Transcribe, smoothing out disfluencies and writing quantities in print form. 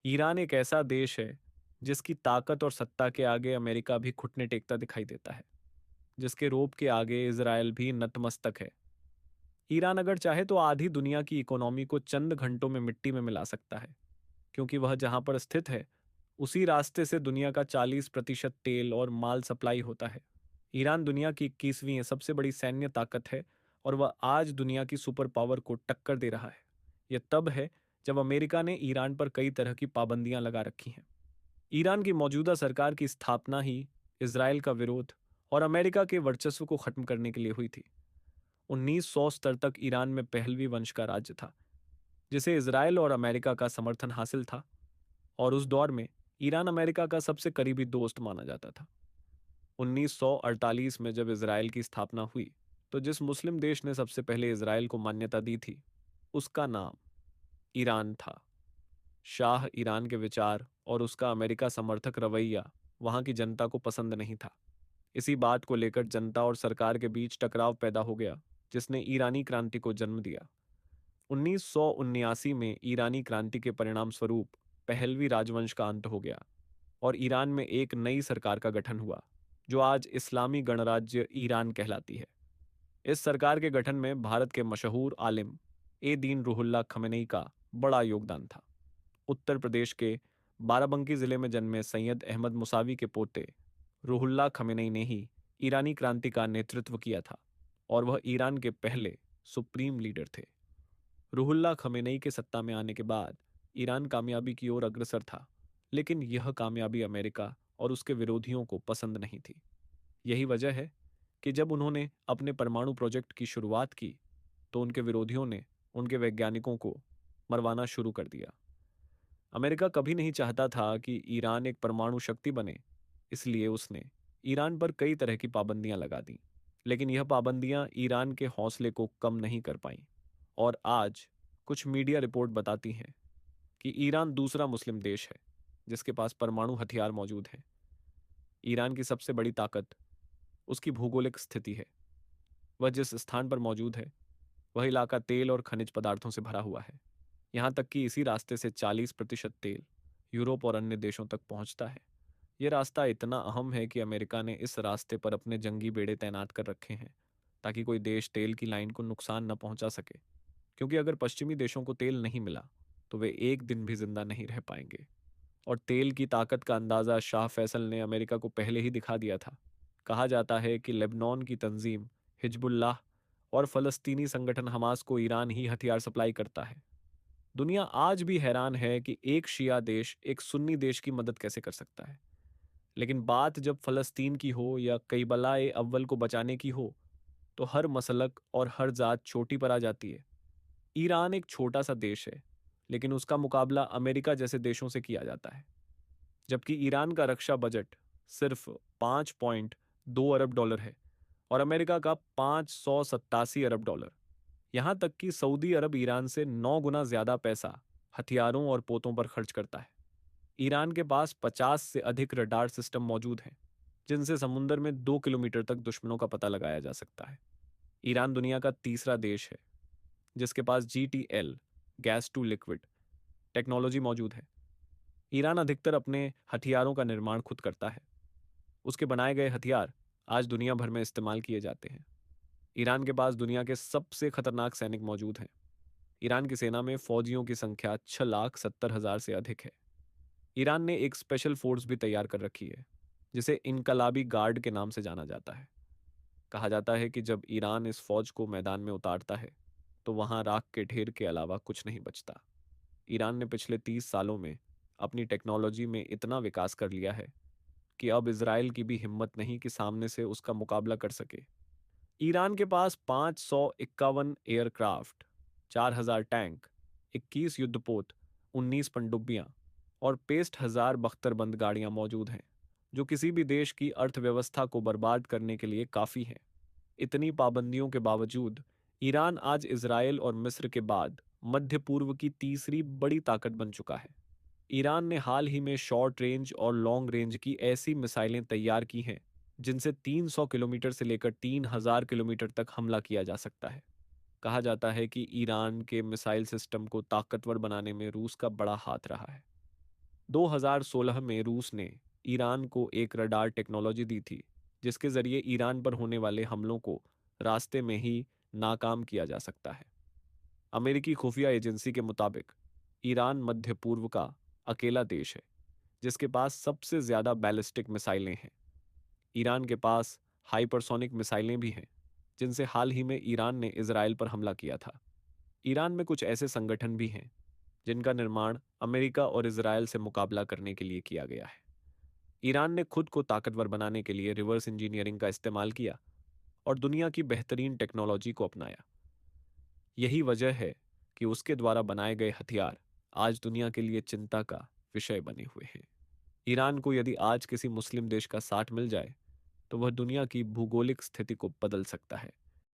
Iran एक ऐसा देश है जिसकी ताकत और सत्ता के आगे अमेरिका भी घुटने टेकता दिखाई देता है, जिसके रोब के आगे इजरायल भी नतमस्तक है। ईरान अगर चाहे तो आधी दुनिया की इकोनॉमी को चंद घंटों में मिट्टी में मिला सकता है, क्योंकि वह जहां पर स्थित है उसी रास्ते से दुनिया का 40% तेल और माल सप्लाई होता है। ईरान दुनिया की 21वीं सबसे बड़ी सैन्य ताकत है और वह आज दुनिया की सुपर पावर को टक्कर दे रहा है। यह तब है जब अमेरिका ने ईरान पर कई तरह की पाबंदियां लगा रखी हैं। ईरान की मौजूदा सरकार की स्थापना ही इसराइल का विरोध और अमेरिका के वर्चस्व को खत्म करने के लिए हुई थी। 1900 स्तर तक ईरान में पहलवी वंश का राज्य था, जिसे इसराइल और अमेरिका का समर्थन हासिल था, और उस दौर में ईरान अमेरिका का सबसे करीबी दोस्त माना जाता था। 1948 में जब इसराइल की स्थापना हुई, तो जिस मुस्लिम देश ने सबसे पहले इसराइल को मान्यता दी थी, उसका नाम ईरान था। शाह ईरान के विचार और उसका अमेरिका समर्थक रवैया वहां की जनता को पसंद नहीं था। इसी बात को लेकर जनता और सरकार के बीच टकराव पैदा हो गया, जिसने ईरानी क्रांति को जन्म दिया। 1979 में ईरानी क्रांति के परिणाम स्वरूप पहलवी राजवंश का अंत हो गया और ईरान में एक नई सरकार का गठन हुआ, जो आज इस्लामी गणराज्य ईरान कहलाती है। इस सरकार के गठन में भारत के मशहूर आलिम ए दीन रुहुल्लाह खमेनेई का बड़ा योगदान था। उत्तर प्रदेश के बाराबंकी जिले में जन्मे सैयद अहमद मुसावी के पोते रुहुल्लाह खमेनेई ने ही ईरानी क्रांति का नेतृत्व किया था और वह ईरान के पहले सुप्रीम लीडर थे। रुहुल्लाह खमेनेई के सत्ता में आने के बाद ईरान कामयाबी की ओर अग्रसर था, लेकिन यह कामयाबी अमेरिका और उसके विरोधियों को पसंद नहीं थी। यही वजह है कि जब उन्होंने अपने परमाणु प्रोजेक्ट की शुरुआत की, तो उनके विरोधियों ने उनके वैज्ञानिकों को मरवाना शुरू कर दिया। अमेरिका कभी नहीं चाहता था कि ईरान एक परमाणु शक्ति बने, इसलिए उसने ईरान पर कई तरह की पाबंदियां लगा दी। लेकिन यह पाबंदियां ईरान के हौसले को कम नहीं कर पाईं और आज कुछ मीडिया रिपोर्ट बताती हैं कि ईरान दूसरा मुस्लिम देश है जिसके पास परमाणु हथियार मौजूद हैं। ईरान की सबसे बड़ी ताकत उसकी भौगोलिक स्थिति है। वह जिस स्थान पर मौजूद है, वह इलाका तेल और खनिज पदार्थों से भरा हुआ है। यहाँ तक कि इसी रास्ते से 40% तेल यूरोप और अन्य देशों तक पहुंचता है। यह रास्ता इतना अहम है कि अमेरिका ने इस रास्ते पर अपने जंगी बेड़े तैनात कर रखे हैं, ताकि कोई देश तेल की लाइन को नुकसान न पहुंचा सके। क्योंकि अगर पश्चिमी देशों को तेल नहीं मिला, तो वे एक दिन भी जिंदा नहीं रह पाएंगे। और तेल की ताकत का अंदाजा शाह फैसल ने अमेरिका को पहले ही दिखा दिया था। कहा जाता है कि लेबनान की तंजीम हिजबुल्लाह और फलस्तीनी संगठन हमास को ईरान ही हथियार सप्लाई करता है। दुनिया आज भी हैरान है कि एक शिया देश एक सुन्नी देश की मदद कैसे कर सकता है। लेकिन बात जब फलस्तीन की हो या कईबला अव्वल को बचाने की हो, तो हर मसलक और हर जात चोटी पर आ जाती है। ईरान एक छोटा सा देश है, लेकिन उसका मुकाबला अमेरिका जैसे देशों से किया जाता है। जबकि ईरान का रक्षा बजट सिर्फ 5.2 अरब डॉलर है और अमेरिका का 587 अरब डॉलर। यहां तक कि सऊदी अरब ईरान से 9 गुना ज्यादा पैसा हथियारों और पोतों पर खर्च करता है। ईरान के पास 50 से अधिक रडार सिस्टम मौजूद हैं, जिनसे समुंदर में 2 किलोमीटर तक दुश्मनों का पता लगाया जा सकता है। ईरान दुनिया का तीसरा देश है जिसके पास GTL gas to liquid technology मौजूद है। ईरान अधिकतर अपने हथियारों का निर्माण खुद करता है। उसके बनाए गए हथियार आज दुनिया भर में इस्तेमाल किए जाते हैं। ईरान के पास दुनिया के सबसे खतरनाक सैनिक मौजूद हैं। ईरान की सेना में फौजियों की संख्या 6,70,000 से अधिक है। ईरान ने एक स्पेशल फोर्स भी तैयार कर रखी है, जिसे इनकलाबी गार्ड के नाम से जाना जाता है। कहा जाता है कि जब ईरान इस फौज को मैदान में उतारता है, तो वहां राख के ढेर के अलावा कुछ नहीं बचता। ईरान ने पिछले 30 सालों में अपनी टेक्नोलॉजी में इतना विकास कर लिया है कि अब इजराइल की भी हिम्मत नहीं कि सामने से उसका मुकाबला कर सके। ईरान के पास 551 एयरक्राफ्ट, 4,000 टैंक, 21 युद्धपोत, 19 पनडुब्बियां और 65,000 बख्तरबंद गाड़ियां मौजूद हैं, जो किसी भी देश की अर्थव्यवस्था को बर्बाद करने के लिए काफ़ी हैं। इतनी पाबंदियों के बावजूद ईरान आज इजराइल और मिस्र के बाद मध्य पूर्व की तीसरी बड़ी ताकत बन चुका है। ईरान ने हाल ही में शॉर्ट रेंज और लॉन्ग रेंज की ऐसी मिसाइलें तैयार की हैं जिनसे 300 किलोमीटर से लेकर 3,000 किलोमीटर तक हमला किया जा सकता है। कहा जाता है कि ईरान के मिसाइल सिस्टम को ताकतवर बनाने में रूस का बड़ा हाथ रहा है। 2016 में रूस ने ईरान को एक रडार टेक्नोलॉजी दी थी, जिसके जरिए ईरान पर होने वाले हमलों को रास्ते में ही नाकाम किया जा सकता है। अमेरिकी खुफिया एजेंसी के मुताबिक ईरान मध्य पूर्व का अकेला देश है जिसके पास सबसे ज्यादा बैलिस्टिक मिसाइलें हैं। ईरान के पास हाइपरसोनिक मिसाइलें भी हैं, जिनसे हाल ही में ईरान ने इजराइल पर हमला किया था। ईरान में कुछ ऐसे संगठन भी हैं जिनका निर्माण अमेरिका और इजराइल से मुकाबला करने के लिए किया गया है। ईरान ने खुद को ताकतवर बनाने के लिए रिवर्स इंजीनियरिंग का इस्तेमाल किया और दुनिया की बेहतरीन टेक्नोलॉजी को अपनाया। यही वजह है कि उसके द्वारा बनाए गए हथियार आज दुनिया के लिए चिंता का विषय बने हुए हैं। ईरान को यदि आज किसी मुस्लिम देश का साथ मिल जाए तो वह दुनिया की भूगोलिक स्थिति को बदल सकता है।